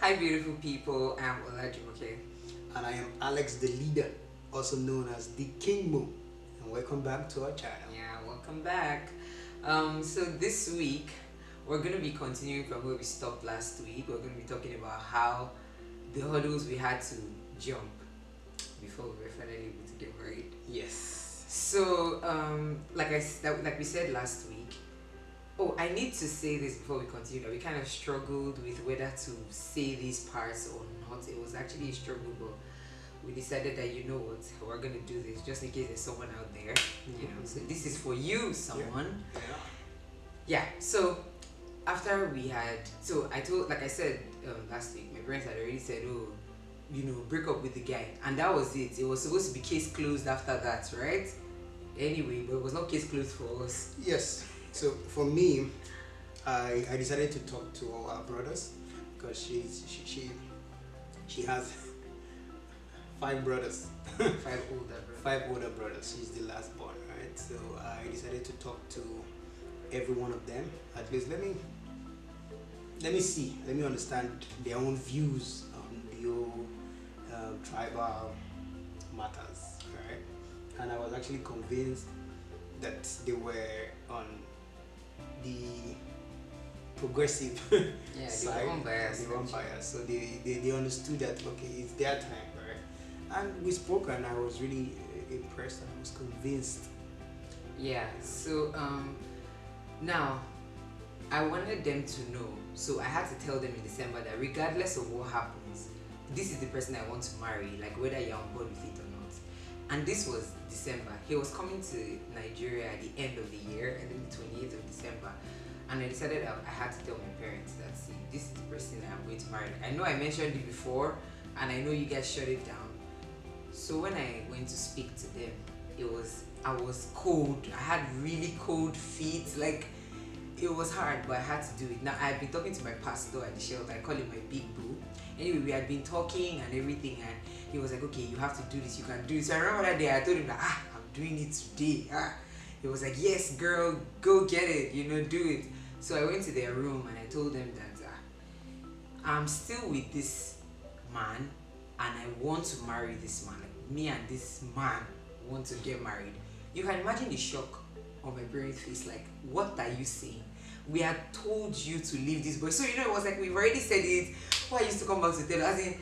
Hi, beautiful people. I'm Olajumoke. And I am Alex the leader, also known as the King Mo. And welcome back to our channel. Yeah, welcome back. So this week we're gonna be continuing from where we stopped last week. We're gonna be talking about how the hurdles we had to jump before we were finally able to get married. Yes. So, like we said last week. Oh, I need to say this before we continue that we kind of struggled with whether to say these parts or not. It was actually a struggle, but we decided that you know what, we're gonna do this just in case there's someone out there, you know. So this is for you, someone. Yeah. So after we had, so I told, like I said last week, my parents had already said, oh, you know, break up with the guy, and that was it. It was supposed to be case closed after that, right? Anyway, but it was not case closed for us. Yes. So for me, I decided to talk to our brothers because she has 5 brothers. Five older brothers. 5 older brothers. She's the last born, right? So I decided to talk to every one of them. At least let me understand their own views on the whole tribal matters, right? And I was actually convinced that they were on the progressive Yeah, side. they were unbiased. They were unbiased. So they understood that, okay, it's their time, right? And we spoke, and I was really impressed, and I was convinced. Yeah. So now I wanted them to know. So I had to tell them in December that regardless of what happens, this is the person I want to marry, like whether you're on board with it or not. And this was December. He was coming to Nigeria at the end of the year, and then the 28th of December. And I decided I had to tell my parents that, see, this is the person that I'm going to marry. I know I mentioned it before, and I know you guys shut it down. So when I went to speak to them, I was cold. I had really cold feet. Like, it was hard, but I had to do it. Now, I've been talking to my pastor at the shelter. I call him my big boo. Anyway, we had been talking and everything, and he was like, okay, you have to do this, you can do it. So I remember that day I told him that, I'm doing it today. He was like, yes, girl, go get it, you know, do it. So I went to their room and I told them that I'm still with this man and I want to marry this man. Like, me and this man want to get married. You can imagine the shock on my parents' face. Like, what are you saying? We had told you to leave this boy. So, you know, it was like we've already said it. Why used to come back to tell us? As in,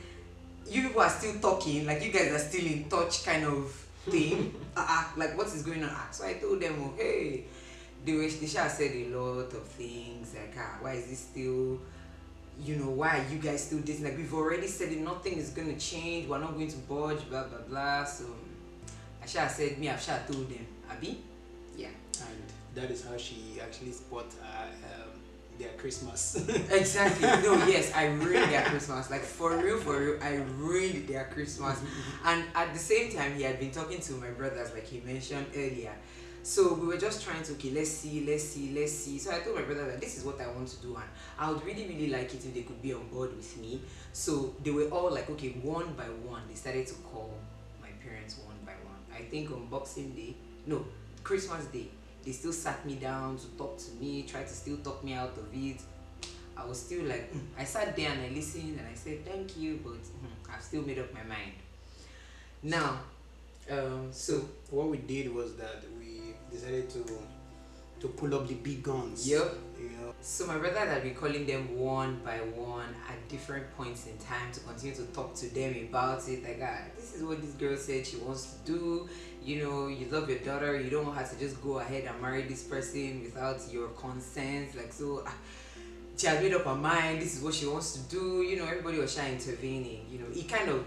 you people are still talking, like you guys are still in touch kind of thing. Like, what is going on? So I told them, oh, hey, they said a lot of things, like, why is this still, you know, why are you guys still dating? Like, we've already said it, nothing is going to change, we're not going to budge, blah, blah, blah. So I said, I've told them, Abi? Yeah. And that is how she actually spot their Christmas. Exactly. No, yes, I ruined their Christmas. Like, for real, I ruined their Christmas. And at the same time, he had been talking to my brothers, like he mentioned earlier. So we were just trying to, okay, let's see. So I told my brother that this is what I want to do, and I would really, really like it if they could be on board with me. So they were all like, okay, one by one, they started to call my parents one by one. I think on Christmas Day, they still sat me down to talk to me, tried to still talk me out of it. I was still like, I sat there and I listened and I said, thank you, but I've still made up my mind. Now, so what we did was that we decided to pull up the big guns. Yep. You know. So my brother had been calling them one by one at different points in time to continue to talk to them about it. Like, this is what this girl said she wants to do. You know, you love your daughter. You don't want her to just go ahead and marry this person without your consent. Like, so she had made up her mind. This is what she wants to do. You know, everybody was trying intervening. You know, he kind of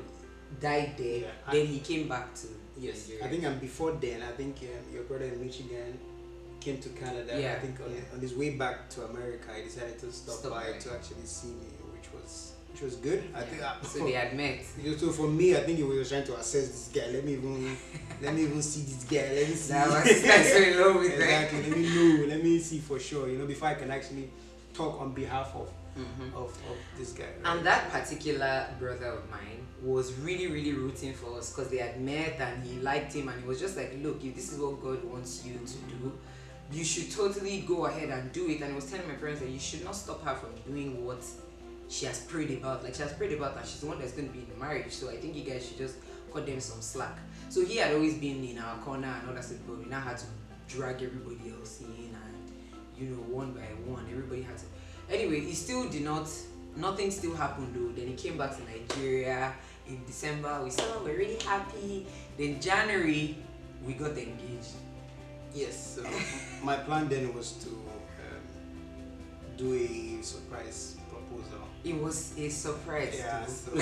died there. Yeah, then he came back to Nigeria. I think, and before then, I think your brother in Michigan came to Canada. Yeah, I think on his way back to America, he decided to stop by to actually see me, which was good. I think. So they had met. So for me, I think he was trying to assess this guy. Let me even see this guy. Let me see. That was so in love with exactly. Let me know. Let me see for sure. You know, before I can actually talk on behalf of this guy. Right? And that particular brother of mine was really, really rooting for us because they had met and he liked him, and he was just like, look, if this is what God wants you to do, you should totally go ahead and do it. And I was telling my parents that you should not stop her from doing what she has prayed about. Like she has prayed about, and she's the one that's going to be in the marriage. So I think you guys should just cut them some slack. So he had always been in our corner and all that stuff, but we now had to drag everybody else in, and one by one, everybody had to. Anyway, he still did not. Nothing still happened though. Then he came back to Nigeria in December. We're really happy. Then January, we got engaged. Yes. So my plan then was to do a surprise proposal. It was a surprise. Yeah. Too. So,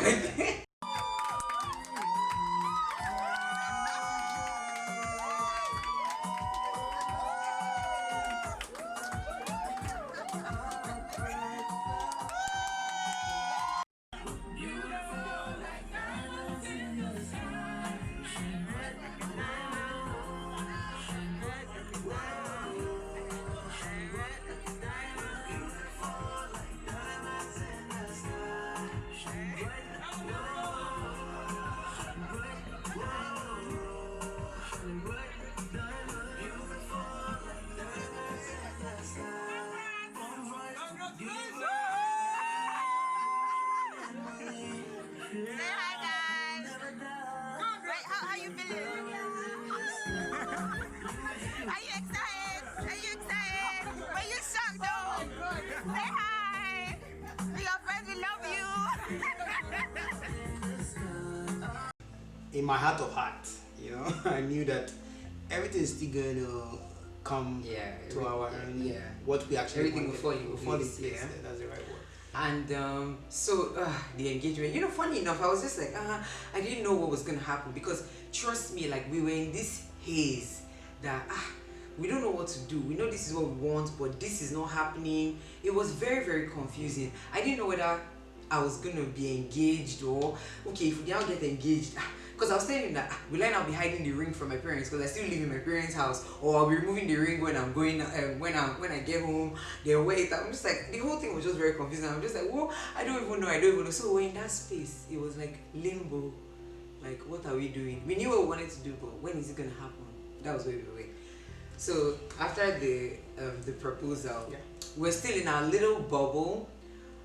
in my heart of hearts, I knew that everything is still going to come to our end. Yeah. What we actually everything will fall in place. Yeah, that's the right word. And so the engagement, funny enough, I was just like, I didn't know what was gonna happen, because trust me, like we were in this haze that we don't know what to do. We know this is what we want, but this is not happening. It was very, very confusing. I didn't know whether I was gonna be engaged, or okay, if we now get engaged, because I was telling him that will I now be hiding the ring from my parents because I still live in my parents' house, or I'll be removing the ring when I'm going when I get home. Then wait, I'm just like, the whole thing was just very confusing. I'm just like, well, I don't even know. So we're in that space. It was like limbo. Like, what are we doing? We knew what we wanted to do, but when is it gonna happen? That was where we were. So after the proposal, we're still in our little bubble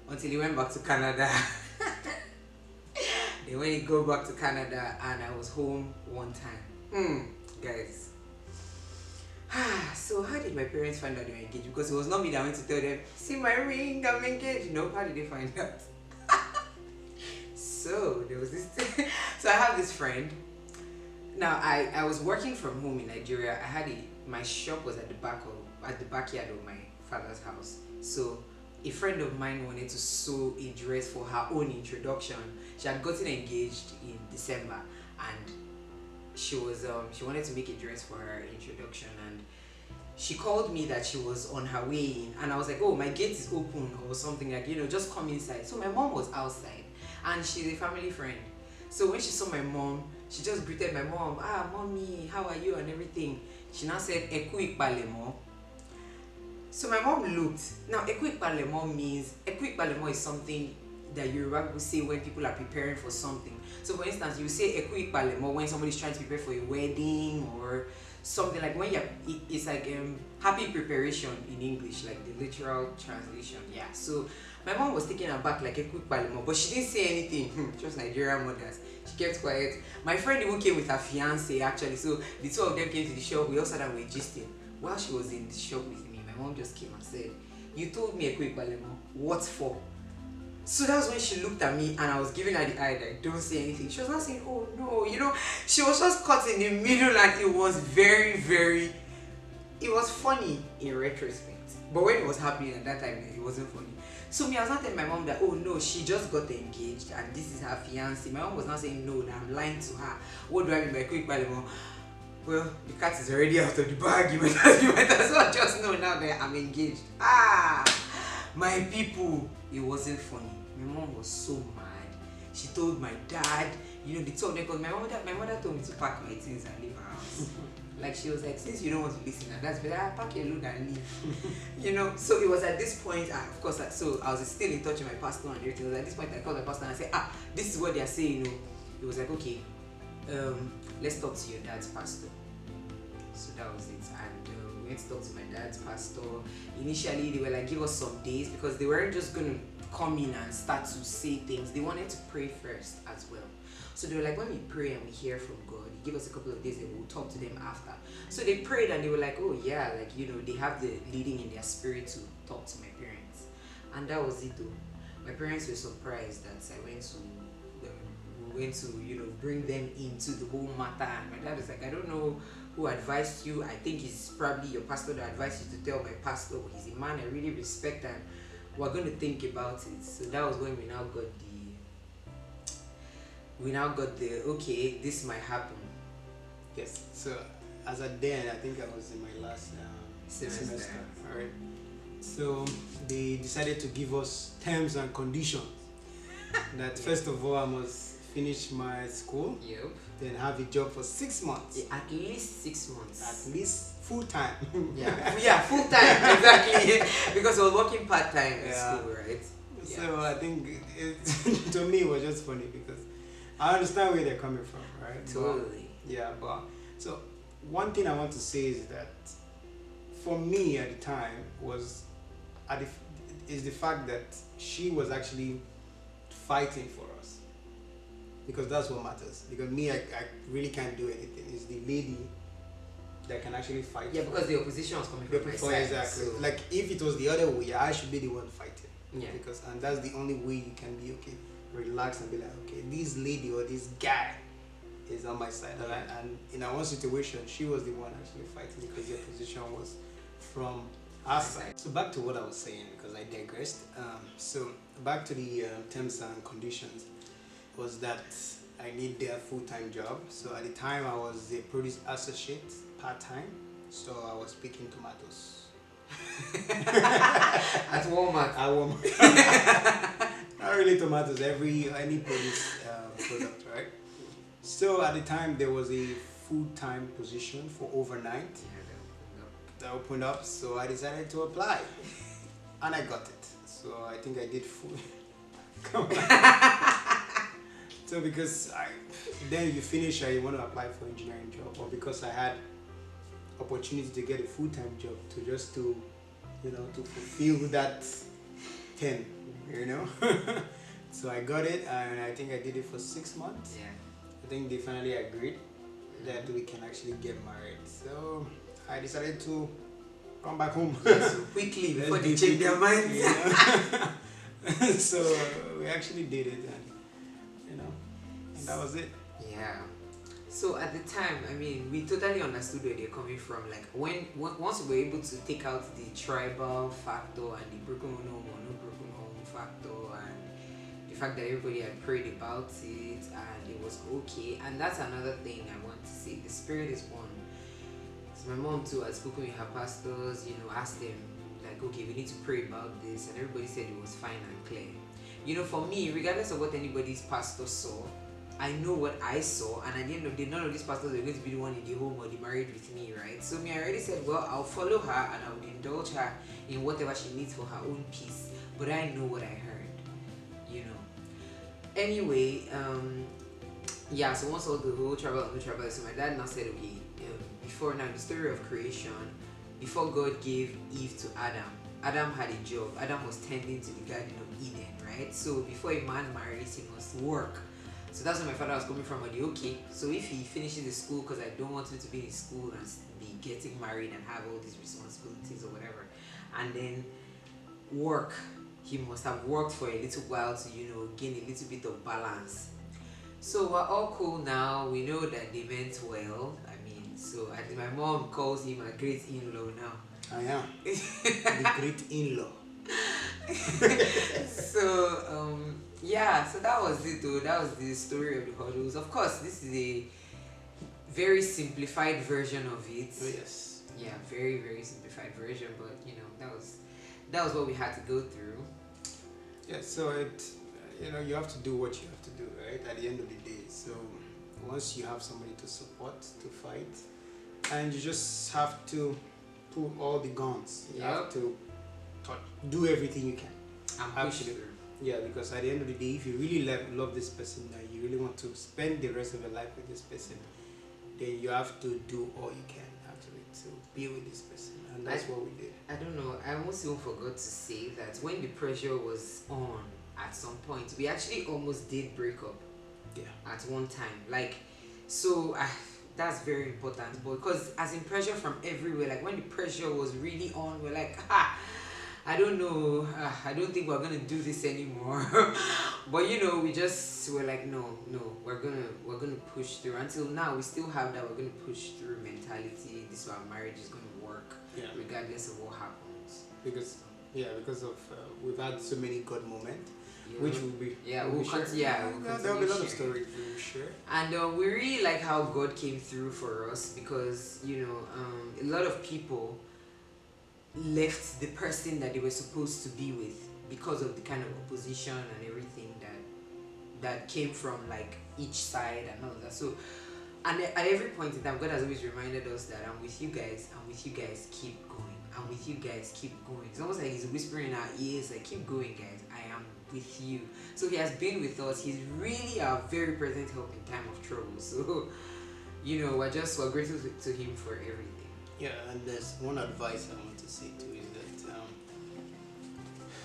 until he went back to Canada. Then when he go back to Canada, and I was home one time, guys. So how did my parents find out they were engaged? Because it was not me that went to tell them, see my ring, I'm engaged. No, how did they find out? So there was this thing. So I have this friend. Now I was working from home in Nigeria. I had my shop was at the backyard of my father's house. So a friend of mine wanted to sew a dress for her own introduction. She had gotten engaged in December, and she wanted to make a dress for her introduction, and she called me that she was on her way in, and I was like, oh, my gate is open or something, like, just come inside. So my mom was outside, and she's a family friend. So when she saw my mom, she just greeted my mom, mommy, how are you, and everything. She now said, Eku Ikpalemo. So my mom looked. Now, Eku Ikpalemo is something that Yoruba people say when people are preparing for something. So for instance, you say Eku Ikpalemo when somebody's trying to prepare for a wedding or something, like when it's like happy preparation in English, like the literal translation. Yeah. So my mom was taken aback, like Eku Ikpalemo, but she didn't say anything. Just Nigerian mothers. She kept quiet. My friend even came with her fiance actually. So the two of them came to the shop. We all sat and were gisting. While she was in the shop with me, my mom just came and said, you told me Eku Ikpalemo. What for? So that was when she looked at me, and I was giving her the eye, like, don't say anything. She was not saying, oh no, she was just caught in the middle, and it was very, very, it was funny in retrospect. But when it was happening at that time, it wasn't funny. So I was not telling my mom that, oh no, she just got engaged and this is her fiance. My mom was not saying no, that I'm lying to her. What do I mean by Eku Ikpalemo? Well, the cat is already out of the bag. You might as well just know now that I'm engaged. My people, it wasn't funny. My mom was so mad. She told my dad, they told me, because my mother told me to pack my things and leave her house. Like, she was like, since you don't want to listen, and that's better, pack your load and leave. So it was at this point, of course, so I was still in touch with my pastor and everything. It was at this point I called my pastor and I said, this is what they're saying. It was like, okay, let's talk to your dad's pastor. So that was it. And we went to talk to my dad's pastor. Initially, they were like, give us some days, because they weren't just going to come in and start to say things. They wanted to pray first as well. So they were like, when we pray and we hear from God, He give us a couple of days and we'll talk to them after. So they prayed and they were like, oh yeah, like, you know, they have the leading in their spirit to talk to my parents. And that was it though. My parents were surprised that I went to you know, bring them into the whole matter. And my dad was like, I don't know who advised you. I think it's probably your pastor that advised you to tell my pastor. He's a man I really respect and we're going to think about it. So that was when we now got the okay, this might happen. Yes. So as at then, I think I was in my last semester. All right. So they decided to give us terms and conditions. That first of all, I must finish my school. Yep. Then have a job for 6 months. Yeah, at least 6 months. At least full time. Yeah, full time, exactly. Because I was working part time in school, right? So I think to me it was just funny because I understand where they're coming from, right? Totally. But so one thing I want to say is that for me at the time is the fact that she was actually fighting for us, because that's what matters. Because me, I really can't do anything. It's the lady that can actually fight. Yeah, because the opposition was coming from my side. Exactly. So. Like if it was the other way, I should be the one fighting. Yeah. And that's the only way you can be okay, relax and be like, okay, this lady or this guy is on my side. And in our one situation, she was the one actually fighting because the opposition was from our side. So back to what I was saying, because I digressed. So back to the terms and conditions was that I need a full-time job. So at the time I was a produce associate part-time. So I was picking tomatoes. At Walmart. At Walmart. Not really tomatoes, any produce product, right? So at the time there was a full-time position for overnight that opened up, so I decided to apply and I got it. So I think I did full. Come on. So because then you finish and you want to apply for engineering job, or because I had opportunity to get a full-time job to fulfill that 10, So I got it and I think I did it for 6 months. Yeah. I think they finally agreed that we can actually get married. So I decided to come back home. So quickly before they change their minds. So we actually did it, and that was it. Yeah. So at the time, I mean, we totally understood where they're coming from. Like once we were able to take out the tribal factor and the broken home or no broken home factor, and the fact that everybody had prayed about it and it was okay. And that's another thing I want to say. The spirit is one. So my mom too had spoken with her pastors, asked them like, okay, we need to pray about this, and everybody said it was fine and clear. For me, regardless of what anybody's pastor saw, I know what I saw, and at the end of the day, none of these pastors are going to be the one in the home or the married with me, right? So I already said, well, I'll follow her and I would indulge her in whatever she needs for her own peace. But I know what I heard, Anyway, so once all the whole tribalism, my dad now said, okay, before now, the story of creation, before God gave Eve to Adam had a job. Adam was tending to the Garden of Eden, right? So before a man marries, he must work. So that's where my father was coming from. Okay, so if he finishes the school, because I don't want him to be in school and be getting married and have all these responsibilities or whatever, and then work, he must have worked for a little while to gain a little bit of balance. So we're all cool now. We know that they meant well. So my mom calls him a great in-law now. I am the great in-law. So so that was it though. That was the story of the hurdles. Of course, this is a very simplified version of it. Oh, yes. Yeah, very, very simplified version, but that was what we had to go through. Yeah, so you have to do what you have to do, right? At the end of the day. So once you have somebody to support, to fight, and you just have to pull all the guns. You have to do everything you can. And push through. Yeah, because at the end of the day, if you really love this person and you really want to spend the rest of your life with this person, then you have to do all you can actually to be with this person. and that's what we did. I don't know. I almost even forgot to say that when the pressure was on at some point, we actually almost did break up. Yeah. At one time, like, so that's very important. But because as in pressure from everywhere, like when the pressure was really on, we're like, I don't know, I don't think we're gonna do this anymore. But you know, we just were like, no, we're gonna push through. Until now, we still have that we're gonna push through mentality. This is our marriage is gonna work, regardless of what happens. Because of we've had so many good moments, which will be we'll continue. There'll be a lot of stories to share. And we really like how God came through for us, because you know, a lot of people left the person that they were supposed to be with because of the kind of opposition and everything that came from like each side and all that. So, and at every point in time, God has always reminded us that I'm with you guys, keep going. I'm with you guys, keep going. It's almost like He's whispering in our ears, like, keep going, guys, I am with you. So He has been with us. He's really our very present help in time of trouble. So, you know, we're grateful to Him for everything. Yeah, and there's one advice I want to say too, is that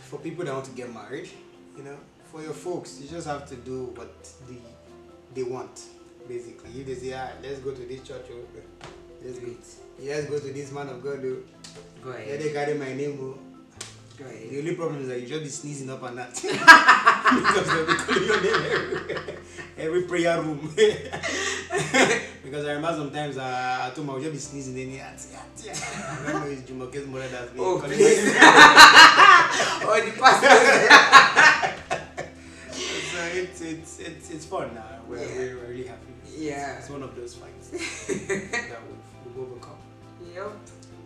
for people that want to get married, you know, for your folks, you just have to do what they want, basically. If they say, let's go to this church, let's go to this man of God, go ahead. Yeah, they carry my name, go ahead. The only problem is that you just be sneezing up and that because they'll be calling your name everywhere. Every prayer room. Because I remember sometimes at home I would just be sneezing in here. I don't know, it's Jumoke's mother that's been calling my name. Oh, the pastor. So it's fun now. We're really happy. Yeah. It's one of those fights that we've overcome. Yep.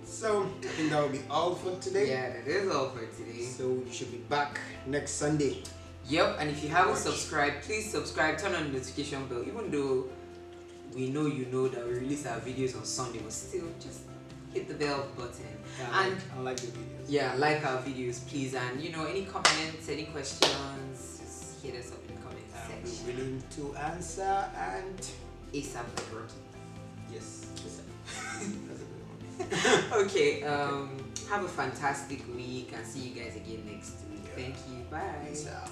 So I think that will be all for today. Yeah, that is all for today. So you should be back next Sunday. Yep, and if you haven't subscribed, please subscribe, turn on the notification bell. Even though we know you know that we release our videos on Sunday, but still just hit the bell button. Yeah, and I like the videos. Yeah, like our videos, please. And you know, any comments, any questions, just hit us up in the comment section. We're willing to answer and ASAP like Rocky. Yes, ASAP. That's a good one. Okay, have a fantastic week and see you guys again next week. Thank you. Bye. Peace out.